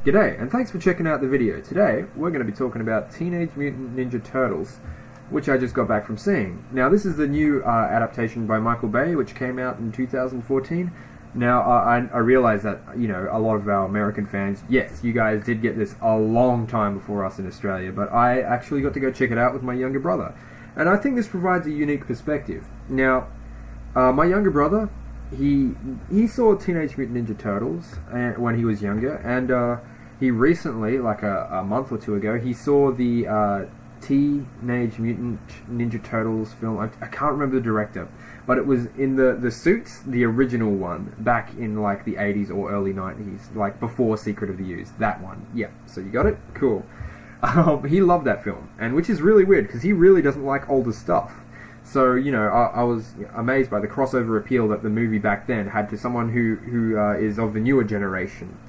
G'day, and thanks for checking out the video. Today, we're going to be talking about Teenage Mutant Ninja Turtles, which I just got back from seeing. Now, this is the new adaptation by Michael Bay, which came out in 2014. Now, I realize that, you know, a lot of our American fans, yes, you guys did get this a long time before us in Australia, but I actually got to go check it out with my younger brother. And I think this provides a unique perspective. Now, my younger brother, he saw Teenage Mutant Ninja Turtles when he was younger, and he recently, like a month or two ago, he saw the Teenage Mutant Ninja Turtles film. I can't remember the director, but it was in the Suits, the original one, back in like the 80s or early 90s, like before Secret of the Ooze. That one. Yeah, so you got it? Cool. He loved that film, and which is really weird, because he really doesn't like older stuff. So, you know, I was amazed by the crossover appeal that the movie back then had to someone who is of the newer generation.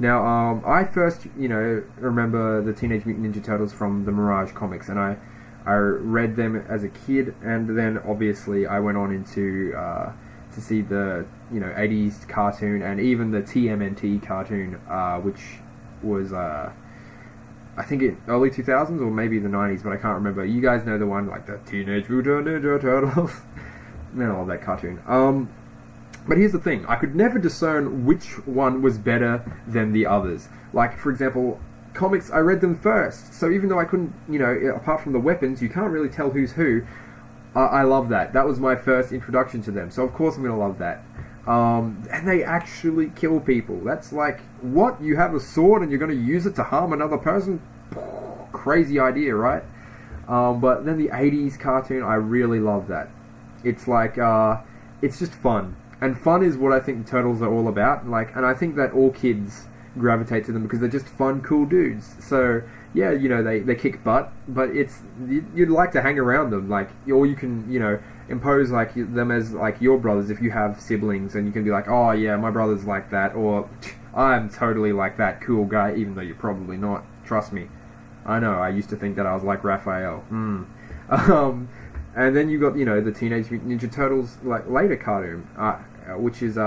Now, I first, you know, remember the Teenage Mutant Ninja Turtles from the Mirage comics, and I read them as a kid, and then obviously I went on into to see the, you know, 80s cartoon and even the TMNT cartoon, which was I think in early 2000s or maybe the 90s, but I can't remember. You guys know the one, like the Teenage Mutant Ninja Turtles. Man, I love that cartoon. But here's the thing, I could never discern which one was better than the others. Like, for example, comics, I read them first, so even though I couldn't, you know, apart from the weapons, you can't really tell who's who. I love that. That was my first introduction to them, so of course I'm going to love that. And they actually kill people. That's like, what? You have a sword and you're going to use it to harm another person? Crazy idea, right? But then the 80s cartoon, I really love that. It's like, it's just fun. And fun is what I think the Turtles are all about. Like, and I think that all kids gravitate to them because they're just fun, cool dudes. So, yeah, you know, they kick butt, but it's, you'd like to hang around them. Like, or you can, you know, impose like them as like your brothers if you have siblings, and you can be like, oh yeah, my brother's like that, or I'm totally like that cool guy, even though you're probably not. Trust me. I know, I used to think that I was like Raphael. And then you got, you know, the Teenage Mutant Ninja Turtles like later cartoon, which is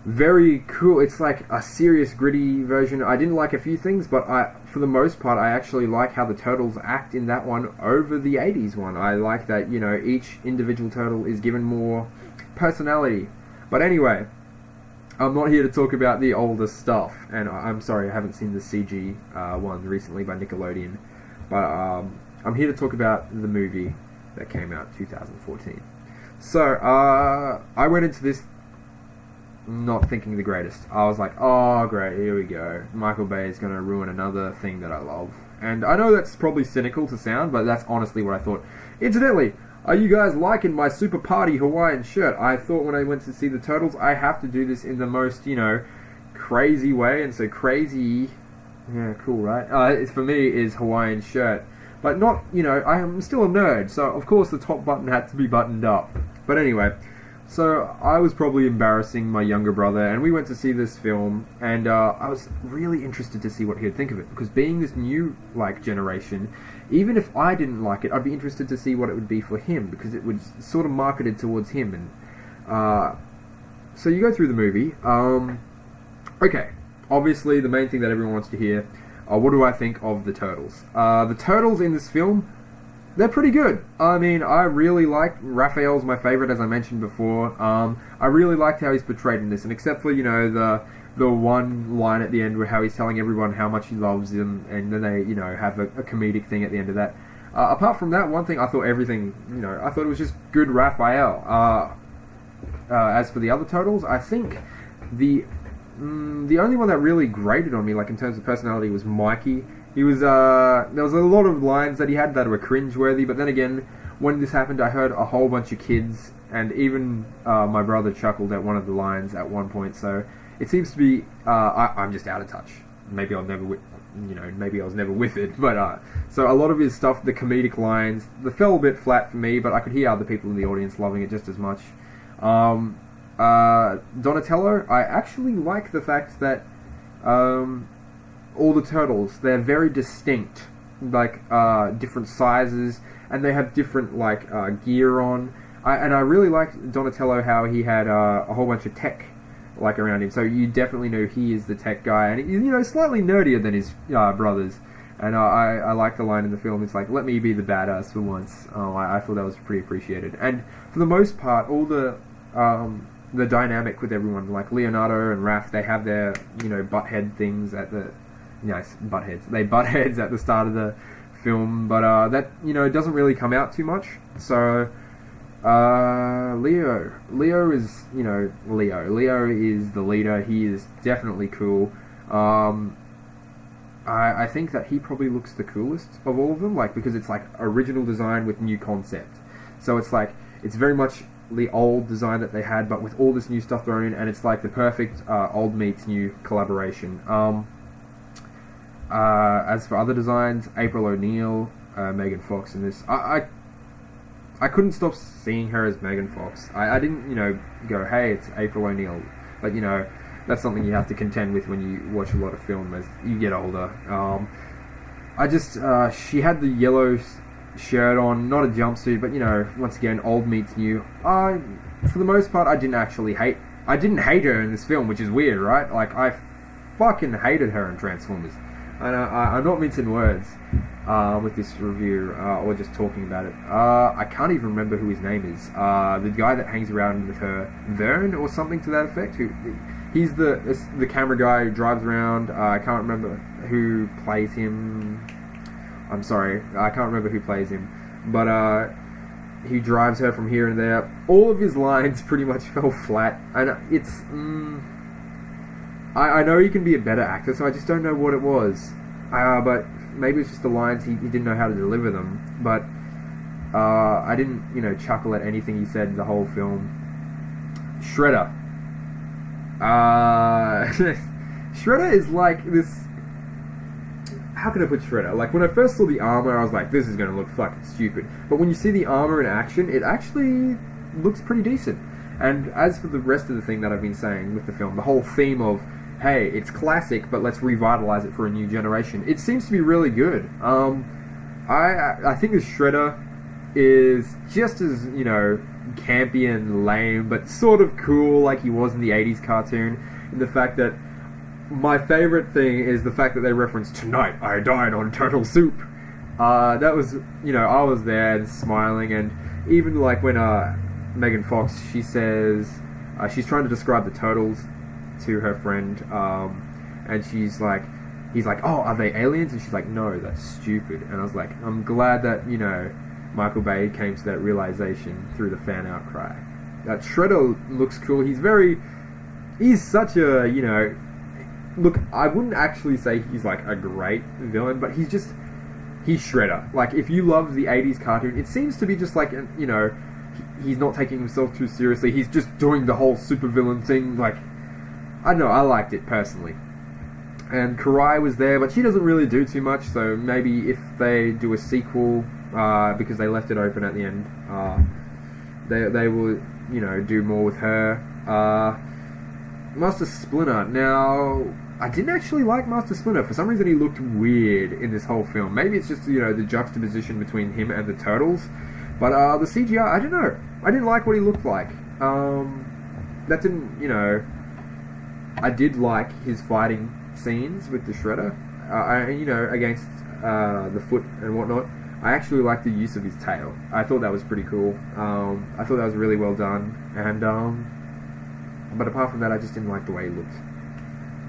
very cool. It's like a serious, gritty version. I didn't like a few things, but for the most part, I actually like how the Turtles act in that one over the 80s one. I like that, you know, each individual Turtle is given more personality. But anyway, I'm not here to talk about the older stuff, and I'm sorry I haven't seen the CG one recently by Nickelodeon, but I'm here to talk about the movie that came out 2014. So, I went into this not thinking the greatest. I was like, oh great, here we go. Michael Bay is going to ruin another thing that I love. And I know that's probably cynical to sound, but that's honestly what I thought. Incidentally, are you guys liking my super party Hawaiian shirt? I thought when I went to see the Turtles, I have to do this in the most, you know, crazy way. And so crazy, yeah, cool, right? For me is Hawaiian shirt. But not, you know, I am still a nerd, so of course the top button had to be buttoned up. But anyway, so I was probably embarrassing my younger brother, and we went to see this film, and I was really interested to see what he'd think of it, because being this new, like, generation, even if I didn't like it, I'd be interested to see what it would be for him, because it was sort of marketed towards him, and, so you go through the movie, okay, obviously the main thing that everyone wants to hear, what do I think of the Turtles? The Turtles in this film, they're pretty good. I mean, I really like Raphael's my favorite, as I mentioned before. I really liked how he's portrayed in this, and except for, you know, the one line at the end where how he's telling everyone how much he loves them, and then they, you know, have a comedic thing at the end of that. Apart from that one thing, I thought everything, you know, I thought it was just good Raphael. As for the other Turtles, I think the only one that really grated on me, like in terms of personality, was Mikey. He was, there was a lot of lines that he had that were cringeworthy, but then again, when this happened, I heard a whole bunch of kids, and even my brother chuckled at one of the lines at one point, so it seems to be, I'm just out of touch. Maybe I'll never, you know, maybe I was never with it, but, so a lot of his stuff, the comedic lines, they fell a bit flat for me, but I could hear other people in the audience loving it just as much. Donatello, I actually like the fact that, all the Turtles, they're very distinct, like, different sizes, and they have different, like, gear on. And I really liked Donatello, how he had a whole bunch of tech like around him. So you definitely know he is the tech guy, and he's slightly nerdier than his brothers. And I like the line in the film. It's like, let me be the badass for once. I thought that was pretty appreciated. And for the most part, all the dynamic with everyone, like Leonardo and Raph, they have their butt head things at the butt heads. They butt heads at the start of the film, but that doesn't really come out too much. So Leo is Leo is the leader. He is definitely cool. I think that he probably looks the coolest of all of them, like, because it's like original design with new concept. So it's like, it's very much the old design that they had, but with all this new stuff thrown in, and it's like the perfect old meets new collaboration. As for other designs, April O'Neil, Megan Fox in this, I couldn't stop seeing her as Megan Fox. I didn't, go, hey, it's April O'Neil, but that's something you have to contend with when you watch a lot of film as you get older. She had the yellow shirt on, not a jumpsuit, but once again, old meets new. For the most part, I didn't hate her in this film, which is weird, right? Like, I fucking hated her in Transformers. And I'm not mincing words with this review, or just talking about it. I can't even remember who his name is. The guy that hangs around with her, Vern, or something to that effect, he's the camera guy who drives around. I can't remember who plays him. I'm sorry, I can't remember who plays him. But he drives her from here and there. All of his lines pretty much fell flat. And it's... I know he can be a better actor, so I just don't know what it was. But maybe it's just the lines, he didn't know how to deliver them. But I didn't, chuckle at anything he said the whole film. Shredder. Shredder is like this... How can I put Shredder? Like, when I first saw the armor, I was like, this is going to look fucking stupid. But when you see the armor in action, it actually looks pretty decent. And as for the rest of the thing that I've been saying with the film, the whole theme of, hey, it's classic, but let's revitalize it for a new generation, it seems to be really good. I think this Shredder is just as, campy and lame, but sort of cool like he was in the 80s cartoon, in the fact that my favorite thing is the fact that they reference, tonight I dine on turtle soup. That was, I was there and smiling, and even like when Megan Fox, she says, she's trying to describe the turtles to her friend, and he's like, oh, are they aliens? And she's like, no, that's stupid. And I was like, I'm glad that, Michael Bay came to that realization through the fan outcry. That Shredder looks cool. He's such a, look, I wouldn't actually say he's like a great villain, but he's Shredder. Like, if you love the 80s cartoon, it seems to be just like, he's not taking himself too seriously. He's just doing the whole supervillain thing. Like, I don't know, I liked it personally. And Karai was there, but she doesn't really do too much, so maybe if they do a sequel, because they left it open at the end, they will, do more with her. Master Splinter. Now, I didn't actually like Master Splinter. For some reason, he looked weird in this whole film. Maybe it's just, the juxtaposition between him and the Turtles. But the CGI, I don't know. I didn't like what he looked like. That didn't, I did like his fighting scenes with the Shredder. Against the Foot and whatnot. I actually liked the use of his tail. I thought that was pretty cool. I thought that was really well done. And, but apart from that, I just didn't like the way he looked.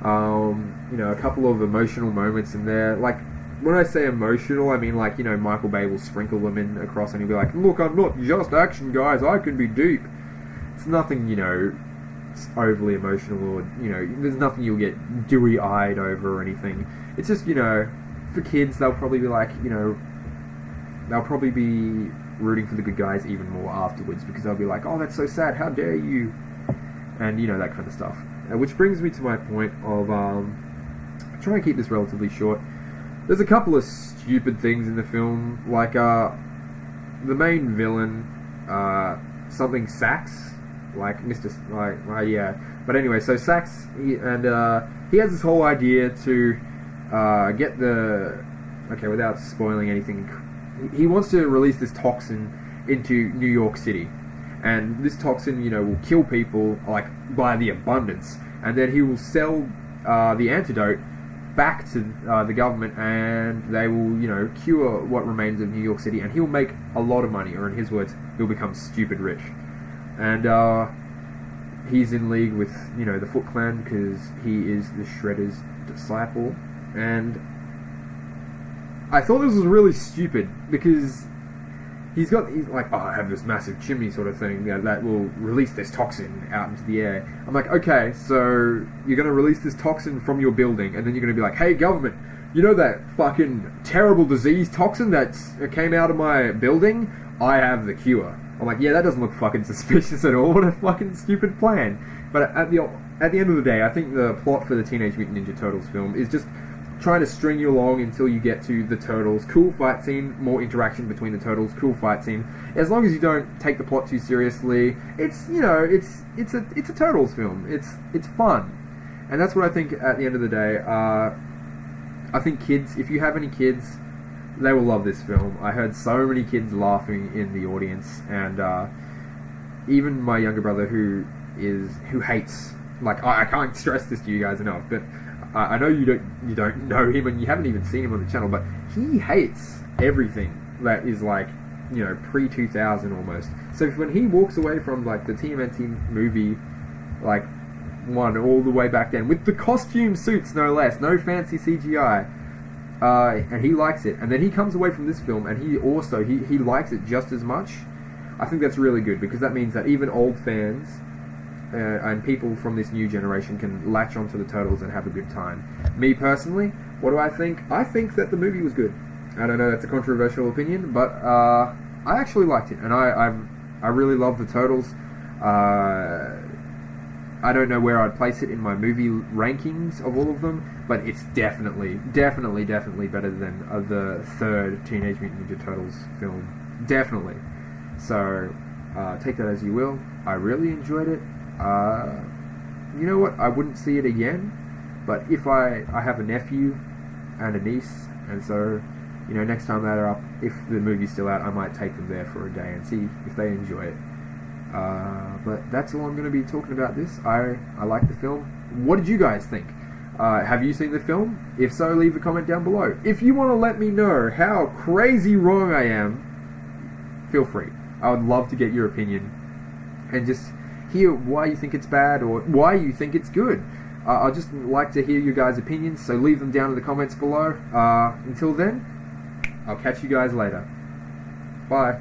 A couple of emotional moments in there. Like, when I say emotional, I mean like, Michael Bay will sprinkle them in across and he'll be like, look, I'm not just action, guys, I can be deep. It's nothing, it's overly emotional or, there's nothing you'll get dewy-eyed over or anything. It's just, for kids, they'll probably be like, they'll probably be rooting for the good guys even more afterwards because they'll be like, oh, that's so sad, how dare you? And, that kind of stuff. Which brings me to my point of, trying to keep this relatively short. There's a couple of stupid things in the film, like, the main villain, something Sax, like Mr. yeah. But anyway, so Sax, he has this whole idea to, get the, okay, without spoiling anything, he wants to release this toxin into New York City. and this toxin, will kill people like by the abundance, and then he will sell the antidote back to the government, and they will, cure what remains of New York City, and he'll make a lot of money, or in his words, he'll become stupid rich. And he's in league with, the Foot Clan, because he is the Shredder's disciple. And I thought this was really stupid, because he's like, I have this massive chimney sort of thing that will release this toxin out into the air. I'm like, okay, so you're going to release this toxin from your building, and then you're going to be like, hey, government, you know that fucking terrible disease toxin that came out of my building? I have the cure. I'm like, yeah, that doesn't look fucking suspicious at all. What a fucking stupid plan. But at the end of the day, I think the plot for the Teenage Mutant Ninja Turtles film is just trying to string you along until you get to the Turtles. Cool fight scene, more interaction between the Turtles, cool fight scene. As long as you don't take the plot too seriously, it's a Turtles film. It's fun. And that's what I think at the end of the day. I think kids, if you have any kids, they will love this film. I heard so many kids laughing in the audience, and even my younger brother who hates, like, I can't stress this to you guys enough, but I know you don't know him and you haven't even seen him on the channel, but he hates everything that is like, pre-2000 almost. So when he walks away from like the TMNT movie, like one all the way back then, with the costume suits no less, no fancy CGI, and he likes it, and then he comes away from this film and he likes it just as much, I think that's really good, because that means that even old fans and people from this new generation can latch onto the Turtles and have a good time. Me personally, what do I think? I think that the movie was good. I don't know, that's a controversial opinion, but I actually liked it, and I really love the Turtles. I don't know where I'd place it in my movie rankings of all of them, but it's definitely better than the third Teenage Mutant Ninja Turtles film. Definitely. So, take that as you will. I really enjoyed it. You know what? I wouldn't see it again, but if I have a nephew and a niece, and so, next time they're up, if the movie's still out, I might take them there for a day and see if they enjoy it. But that's all I'm going to be talking about this. I like the film. What did you guys think? Have you seen the film? If so, leave a comment down below. If you want to let me know how crazy wrong I am, feel free. I would love to get your opinion and just hear why you think it's bad or why you think it's good. I'd just like to hear your guys' opinions, so leave them down in the comments below. Until then, I'll catch you guys later. Bye.